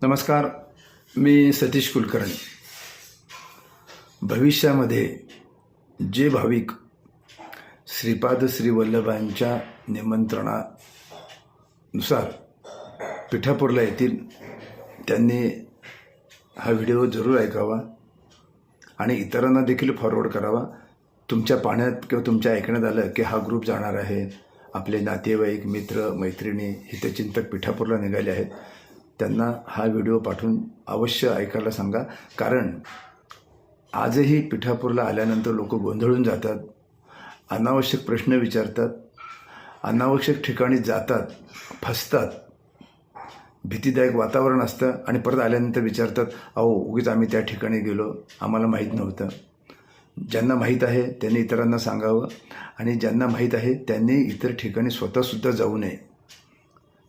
नमस्कार, मी सतीश कुलकर्णी. भविष्यामध्ये जे भाविक श्रीपाद श्री वल्लभांच्या निमंत्रणानुसार पिठापूरला येतील त्यांनी हा व्हिडिओ जरूर ऐकावा आणि इतरांना देखील फॉरवर्ड करावा. तुमच्या पाहण्यात किंवा तुमच्या ऐकण्यात आलं की हा ग्रुप जाणार आहे, आपले नातेवाईक, मित्र, मैत्रिणी, हितचिंतक पिठापूरला निघाले आहेत, त्यांना हा व्हिडिओ पाठवून अवश्य ऐकायला सांगा. कारण आजही पिठापूरला आल्यानंतर लोक गोंधळून जातात, अनावश्यक प्रश्न विचारतात, अनावश्यक ठिकाणी जातात, फसतात, भीतीदायक वातावरण असतं आणि परत आल्यानंतर विचारतात, अहो उगीच आम्ही त्या ठिकाणी गेलो, आम्हाला माहीत नव्हतं. ज्यांना माहीत आहे त्यांनी इतरांना सांगावं आणि ज्यांना माहीत आहे त्यांनी इतर ठिकाणी स्वतःसुद्धा जाऊ नये.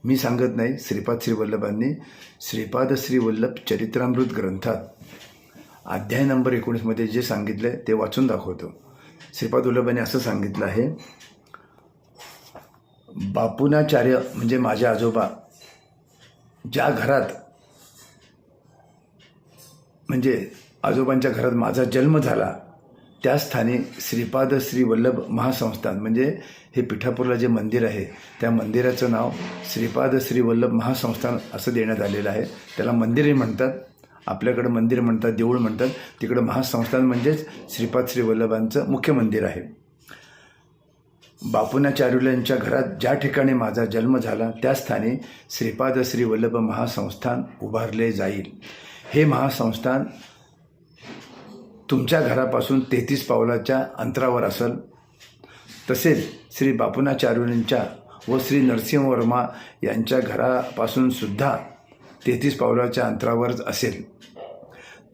मी सांगत नाही, श्रीपाद श्री वल्लभांनी श्रीपाद श्री वल्लभ चरित्रामृत ग्रंथात अध्याय नंबर 19 जे सांगितलं आहे ते वाचून दाखवतो. श्रीपाद वल्लभांनी असं सांगितलं आहे, बापूनाचार्य म्हणजे माझे आजोबा ज्या घरात म्हणजे आजोबांच्या घरात माझा जन्म झाला त्या स्थानी श्रीपाद श्री वल्लभ महासंस्थान म्हणजे हे पिठापूरला जे मंदिर आहे त्या मंदिराचं नाव श्रीपाद श्री वल्लभ महासंस्थान असं देण्यात आलेलं आहे. त्याला मंदिरही म्हणतात, आपल्याकडं मंदिर म्हणतात, देऊळ म्हणतात, तिकडं महासंस्थान म्हणजेच श्रीपाद श्री वल्लभांचं मुख्य मंदिर आहे. बापूनाचार्युल्यांच्या घरात ज्या ठिकाणी माझा जन्म झाला त्या स्थानी श्रीपाद श्री वल्लभ महासंस्थान उभारले जाईल. हे महासंस्थान तुमच्या घरापासून 33 पावलाच्या अंतरावर असेल. तसेच श्री बापूनाचार्युल्यांच्या व श्री नरसिंहवर्मा यांच्या घरापासून सुद्धा 33 पावलाच्या अंतरावरच असेल.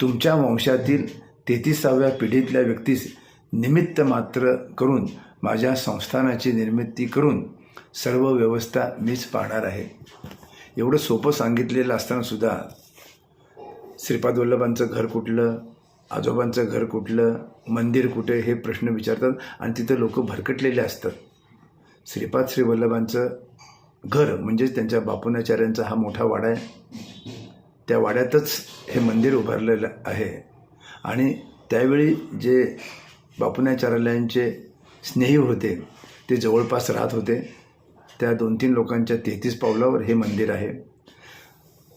तुमच्या वंशातील 33व्या पिढीतल्या व्यक्तीस निमित्त मात्र करून माझ्या संस्थानाची निर्मिती करून सर्व व्यवस्था मीच पाहणार आहे. एवढं सोपं सांगितलेलं असतानासुद्धा श्रीपाद वल्लभांचं घर कुठलं, आजोबांचं घर कुठलं, मंदिर कुठे हे प्रश्न विचारतात आणि तिथं लोक भरकटलेले असतात. श्रीपाद श्री वल्लभांचं घर म्हणजेच त्यांच्या बापूनाचार्यांचा हा मोठा वाडा आहे. त्या वाड्यातच हे मंदिर उभारलेलं आहे आणि त्यावेळी जे बापूनाचार्यांचे स्नेही होते ते जवळपास राहत होते. त्या 2-3 लोकांच्या 33 पावलावर हे मंदिर आहे.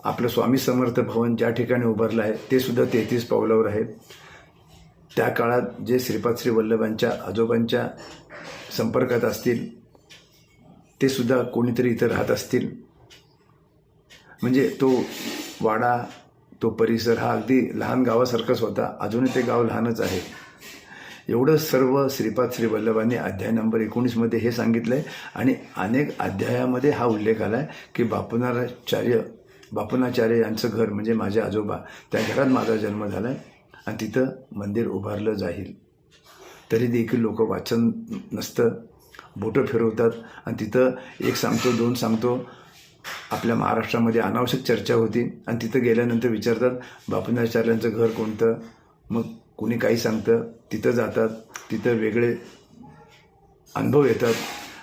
आपलं स्वामी समर्थ भवन ज्या ठिकाणी उभारलं आहे ते सुद्धा 33 पावलावर आहे. त्या काळात जे श्रीपाद श्री वल्लभांच्या आजोबांच्या संपर्कात असतील ते सुद्धा कोणीतरी इथं राहत असतील. म्हणजे तो वाडा, तो परिसर हा अगदी लहान गावासारखाच होता. अजूनही ते गाव लहानच आहे. एवढं सर्व श्रीपाद श्री वल्लभांनी अध्याय नंबर 19 हे सांगितलं आहे आणि अनेक अध्यायामध्ये हा उल्लेख आला आहे की बापूनाचार्य यांचं घर म्हणजे माझे आजोबा त्या घरात माझा जन्म झाला आहे आणि तिथं मंदिर उभारलं जाईल. तरी देखील लोक वाचन नसतं, बोटं फिरवतात आणि तिथं एक सांगतो, 2 सांगतो. आपल्या महाराष्ट्रामध्ये अनावश्यक चर्चा होती आणि तिथं गेल्यानंतर विचारतात बापूनाचार्यांचं घर कोणतं, मग कोणी काही सांगतं, तिथं जातात, तिथं वेगळे अनुभव येतात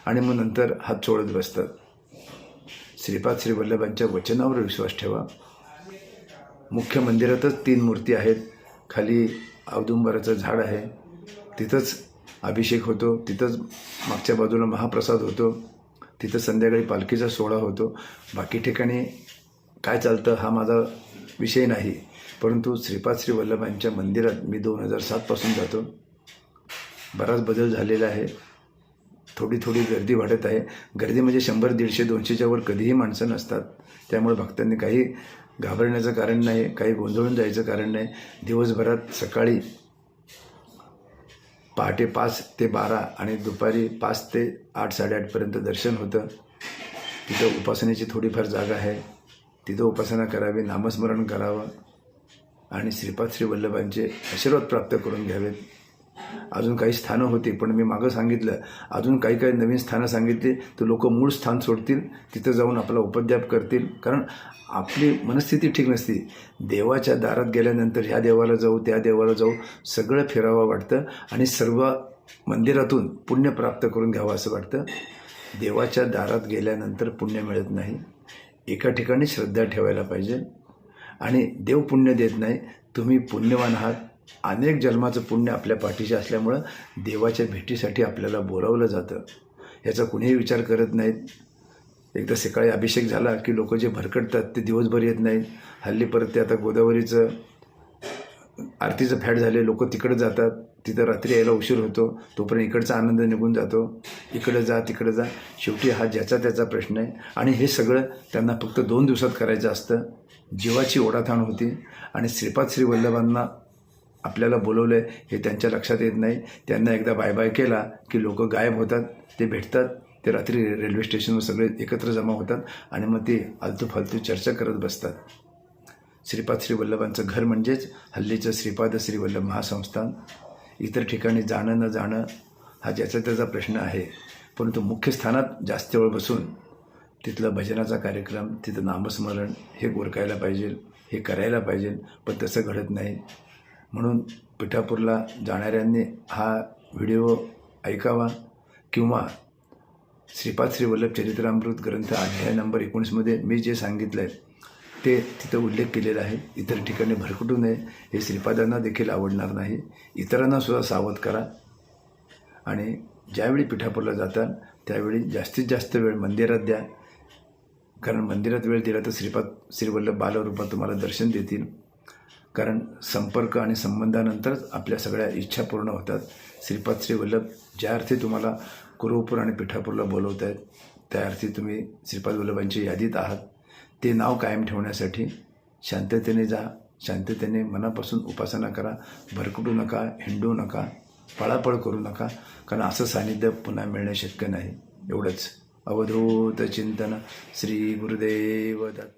आणि मग नंतर हात सोडत बसतात. श्रीपाद श्री वल्लभांच्या वचनावर विश्वास ठेवा. मुख्य मंदिरातच 3 मूर्ती आहेत. खाली औदुंबराचं झाड आहे, तिथंच अभिषेक होतो, तिथंच मागच्या बाजूला महाप्रसाद होतो, तिथं संध्याकाळी पालखीचा सोहळा होतो. बाकी ठिकाणी काय चालतं हा माझा विषय नाही, परंतु श्रीपाद श्री वल्लभांच्या मंदिरात मी 2007 जातो. बराच बदल झालेला आहे. थोडी गर्दी वाढत आहे. गर्दी म्हणजे 100, 150, 200च्या वर कधीही माणसं नसतात. त्यामुळे भक्तांनी काही घाबरण्याचं कारण नाही, काही गोंधळून जायचं कारण नाही. दिवसभरात सकाळी पहाटे 5 ते 12 आणि दुपारी 5 ते 8, 8:30पर्यंत दर्शन होतं. तिथं उपासनेची थोडीफार जागा आहे, तिथं उपासना करावी, नामस्मरण करावं आणि श्रीपाद श्री वल्लभांचे आशीर्वाद प्राप्त करून घ्यावेत. अजून काही स्थानं होती पण मी मागं सांगितलं, अजून काही नवीन स्थानं सांगितली तर लोक मूळ स्थान सोडतील, तिथं जाऊन आपला उपद्व्याप करतील. कारण आपली मनस्थिती ठीक नसती. देवाच्या दारात गेल्यानंतर ह्या देवाला जाऊ, त्या देवाला जाऊ, सगळं फिरावं वाटतं आणि सर्व मंदिरातून पुण्य प्राप्त करून घ्यावं असं वाटतं. देवाच्या दारात गेल्यानंतर पुण्य मिळत नाही. एका ठिकाणी श्रद्धा ठेवायला पाहिजे. आणि देव पुण्य देत नाही, तुम्ही पुण्यवान आहात. अनेक जन्माचं पुण्य आपल्या पाठीशी असल्यामुळं देवाच्या भेटीसाठी आपल्याला बोलावलं जातं. याचा कुणीही विचार करत नाहीत. एकदा सकाळी अभिषेक झाला की लोक जे भरकटतात ते दिवसभर येत नाहीत. हल्ली परत ते आता गोदावरीचं आरतीचं फॅट झाले, लोक तिकडे जातात, तिथं रात्री यायला उशीर होतो, तोपर्यंत इकडचा आनंद निघून जातो. इकडे जा तिकडे जा, शेवटी हा ज्याचा त्याचा प्रश्न आहे. आणि हे सगळं त्यांना फक्त 2 दिवसात करायचं असतं. जीवाची ओढाताण होती आणि श्रीपाद श्री वल्लभांना आपल्याला बोलवलं आहे हे त्यांच्या लक्षात येत नाही. त्यांना एकदा बाय बाय केला की लोक गायब होतात, ते भेटतात, ते रात्री रेल्वे स्टेशनवर सगळे एकत्र जमा होतात आणि मग ते आलतू फालतू चर्चा करत बसतात. श्रीपाद श्री वल्लभांचं घर म्हणजेच हल्लीचं श्रीपाद श्री वल्लभ महासंस्थान. इतर ठिकाणी जाणं न जाणं हा ज्याचा त्याचा प्रश्न आहे, परंतु मुख्य स्थानात जास्त वेळ बसून तिथला भजनाचा कार्यक्रम, तिथं नामस्मरण हे गोरकायला पाहिजे, हे करायला पाहिजे, पण तसं घडत नाही. म्हणून पिठापूरला जाणाऱ्यांनी हा व्हिडिओ ऐकावा किंवा श्रीपाद श्री वल्लभ चरित्रामृत ग्रंथ अध्याय नंबर 19मध्ये मी जे सांगितलं आहे ते तिथं उल्लेख केलेला आहे. इतर ठिकाणी भरकटू नये, हे श्रीपादांना देखील आवडणार नाही. इतरांना सुद्धा सावध करा. आणि ज्यावेळी पिठापूरला जाताल त्यावेळी जास्तीत जास्त वेळ मंदिरात द्या, कारण मंदिरात वेळ दिला तर श्रीपाद श्री वल्लभ बालरूपात तुम्हाला दर्शन देतील. कारण संपर्क आणि संबंधानंतरच आपल्या सगळ्या इच्छा पूर्ण होतात. श्रीपाद श्री वल्लभ ज्या अर्थी तुम्हाला कुरुपूर आणि पिठापूरला बोलवत आहेत त्या अर्थी तुम्ही श्रीपाद वल्लभांच्या यादीत आहात. ते नाव कायम ठेवण्यासाठी शांततेने जा, शांततेने मनापासून उपासना करा. भरकटू नका, हिंडू नका, पळापळ करू नका, कारण असं सानिध्य पुन्हा मिळणे शक्य नाही. एवढंच. अवधूत चिंतन. श्री गुरुदेव दत्त.